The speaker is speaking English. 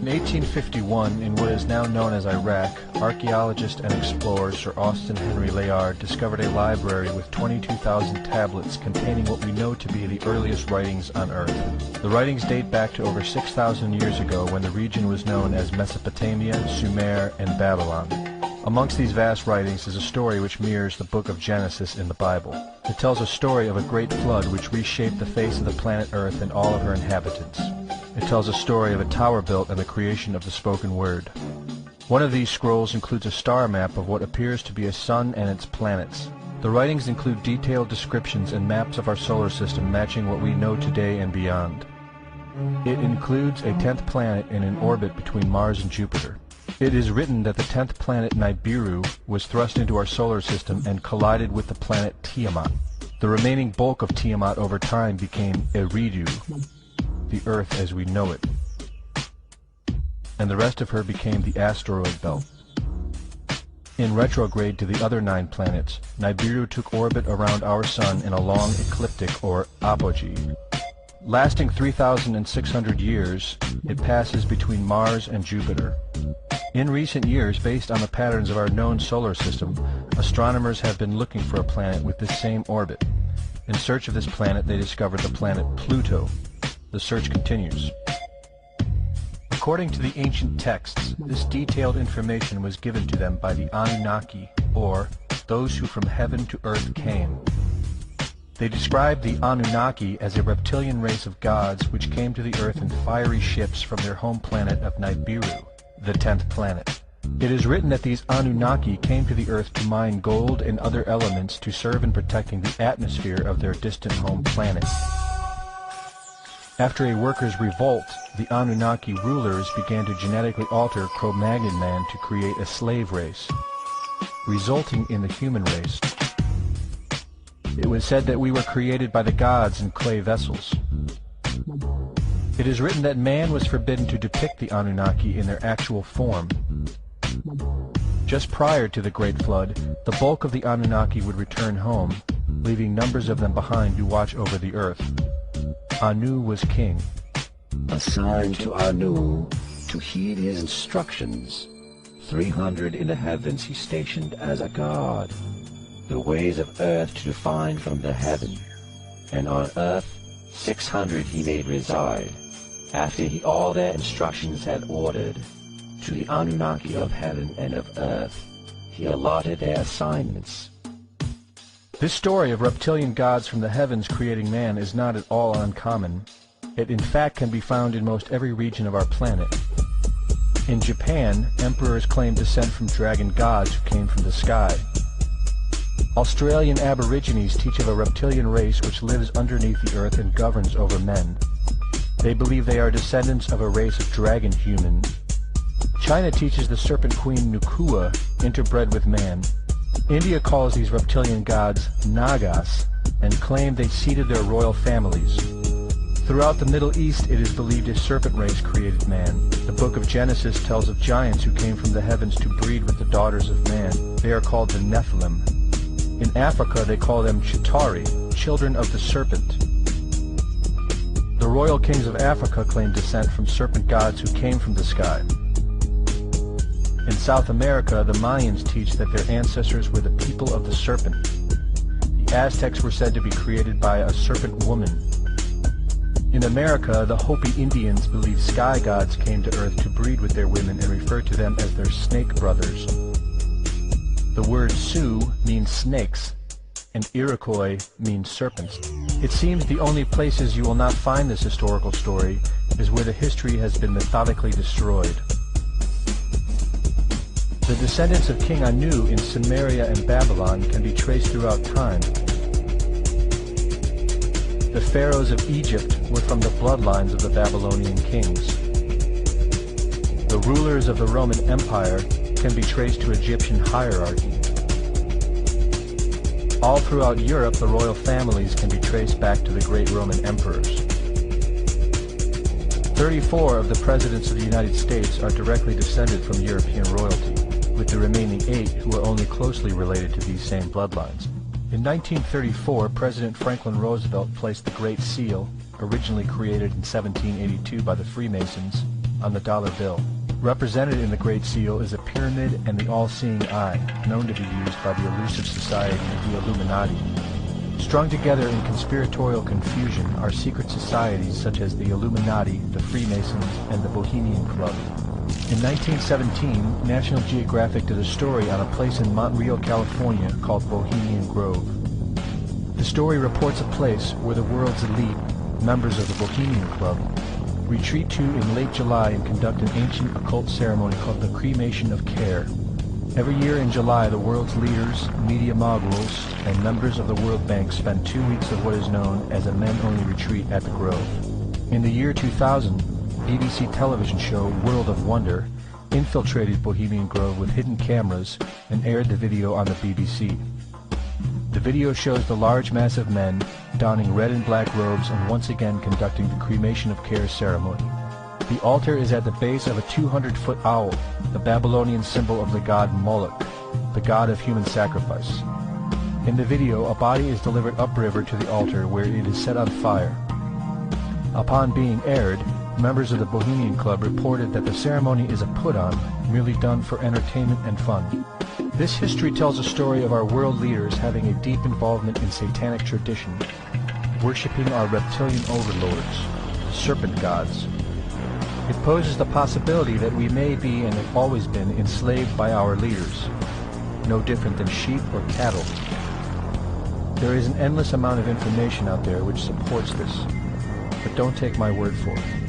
In 1851, in what is now known as Iraq, archaeologist and explorer Sir Austin Henry Layard discovered a library with 22,000 tablets containing what we know to be the earliest writings on Earth. The writings date back to over 6,000 years ago when the region was known as Mesopotamia, Sumer, and Babylon. Amongst these vast writings is a story which mirrors the book of Genesis in the Bible. It tells a story of a great flood which reshaped the face of the planet Earth and all of her inhabitants. It tells a story of a tower built and the creation of the spoken word. One of these scrolls includes a star map of what appears to be a sun and its planets. The writings include detailed descriptions and maps of our solar system matching what we know today and beyond. It includes a 10th planet in an orbit between Mars and Jupiter. It is written that the 10th planet Nibiru was thrust into our solar system and collided with the planet Tiamat. The remaining bulk of Tiamat over time became Eridu, the Earth as we know it, and the rest of her became the asteroid belt. In retrograde to the other 9 planets, Nibiru took orbit around our Sun in a long ecliptic or apogee. Lasting 3,600 years, it passes between Mars and Jupiter. In recent years, based on the patterns of our known solar system, astronomers have been looking for a planet with this same orbit. In search of this planet, they discovered the planet Pluto. The search continues. According to the ancient texts, this detailed information was given to them by the Anunnaki, or those who from heaven to earth came. They described the Anunnaki as a reptilian race of gods which came to the earth in fiery ships from their home planet of Nibiru, the 10th planet. It is written that these Anunnaki came to the earth to mine gold and other elements to serve in protecting the atmosphere of their distant home planet. After a workers' revolt, the Anunnaki rulers began to genetically alter Cro-Magnon man to create a slave race, resulting in the human race. It was said that we were created by the gods in clay vessels. It is written that man was forbidden to depict the Anunnaki in their actual form. Just prior to the Great Flood, the bulk of the Anunnaki would return home, leaving numbers of them behind to watch over the earth. Anu was king. Assigned to Anu to heed his instructions. 300 in the heavens he stationed as a god. The ways of earth to define from the heaven. And on earth 600 he made reside. After he all their instructions had ordered, to the Anunnaki of heaven and of earth he allotted their assignments. This story of reptilian gods from the heavens creating man is not at all uncommon. It in fact can be found in most every region of our planet. In Japan, emperors claim descent from dragon gods who came from the sky. Australian Aborigines teach of a reptilian race which lives underneath the earth and governs over men. They believe they are descendants of a race of dragon humans. China teaches the serpent queen Nukua interbred with man. India calls these reptilian gods Nagas and claim they seeded their royal families. Throughout the Middle East it is believed a serpent race created man. The book of Genesis tells of giants who came from the heavens to breed with the daughters of man. They are called the Nephilim. In Africa they call them Chitauri, children of the serpent. The royal kings of Africa claim descent from serpent gods who came from the sky. In South America, the Mayans teach that their ancestors were the people of the serpent. The Aztecs were said to be created by a serpent woman. In America, the Hopi Indians believe sky gods came to earth to breed with their women and refer to them as their snake brothers. The word Sioux means snakes, and Iroquois means serpents. It seems the only places you will not find this historical story is where the history has been methodically destroyed. The descendants of King Anu in Sumeria and Babylon can be traced throughout time. The pharaohs of Egypt were from the bloodlines of the Babylonian kings. The rulers of the Roman Empire can be traced to Egyptian hierarchy. All throughout Europe, the royal families can be traced back to the great Roman emperors. 34 of the presidents of the United States are directly descended from European royalty, with the remaining 8 who are only closely related to these same bloodlines. In 1934, President Franklin Roosevelt placed the Great Seal, originally created in 1782 by the Freemasons, on the dollar bill. Represented in the Great Seal is a pyramid and the all-seeing eye, known to be used by the elusive society of the Illuminati. Strung together in conspiratorial confusion are secret societies such as the Illuminati, the Freemasons, and the Bohemian Club. In 1917, National Geographic did a story on a place in Montreal, California called Bohemian Grove. The story reports a place where the world's elite, members of the Bohemian Club, retreat to in late July and conduct an ancient occult ceremony called the Cremation of Care. Every year in July, the world's leaders, media moguls, and members of the World Bank spend 2 weeks of what is known as a men-only retreat at the Grove. In the year 2000, BBC television show World of Wonder infiltrated Bohemian Grove with hidden cameras and aired the video on the BBC. The video shows the large mass of men donning red and black robes and once again conducting the Cremation of Care ceremony. The altar is at the base of a 200-foot owl, the Babylonian symbol of the god Moloch, the god of human sacrifice. In the video, a body is delivered upriver to the altar where it is set on fire. Upon being aired, members of the Bohemian Club reported that the ceremony is a put-on, merely done for entertainment and fun. This history tells a story of our world leaders having a deep involvement in satanic tradition, worshipping our reptilian overlords, the serpent gods. It poses the possibility that we may be and have always been enslaved by our leaders, no different than sheep or cattle. There is an endless amount of information out there which supports this, but don't take my word for it.